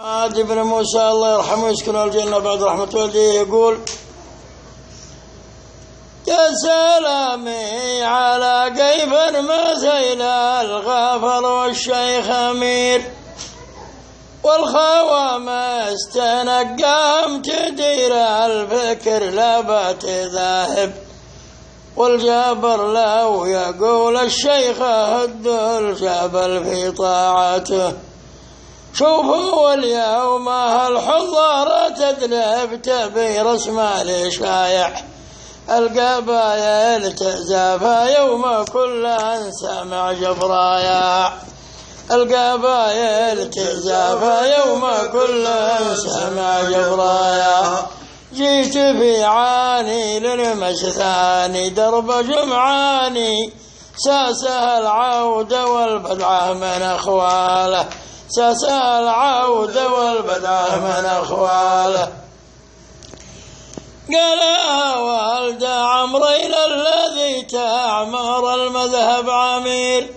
حماد بن موسى الله يرحمه يسكن الجنة بعد رحمة والديه يقول: يا سلامي على كيف مثل الغافر والشيخ أمير، والخوام استنقام تدير الفكر لبات ذاهب، والجبر لو يقول الشيخ هد الجبل في طاعته. شوفوا اليوم هالحضارة تدلب تبي رسم لشايع، القبايل تزافى يوم كل سمع جبرايا، القبايل تزافى يوم كل سمع جبرايا. جيت في عاني للمشثاني درب جمعاني، ساسها العود والبدعة من أخواله، ساسها العود والبدعة من أخواله. قالها والد عمري الذي تعمر المذهب عمير،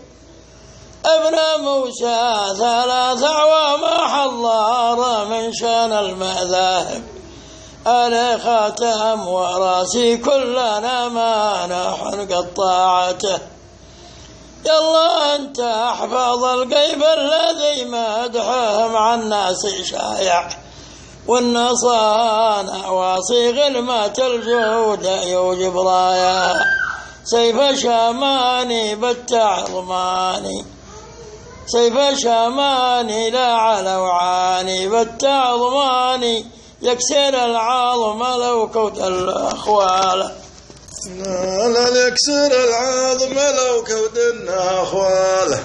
ابن موسى 3 أعوام حضار من شان المذاهب، أنا خاتم وراسي كلنا ما نحن قطاعته. يلا أنت احفظ القيب الذي مدحه مع الناس شايع، والنصانى واصيغ المات الجود يوجب رايا. سيف شاماني بالتعظماني، سيف شاماني لا علوعاني بالتعظماني، يكسر العظم لو كود الأخوال، لا يكسر العظم لو كود الأخوال.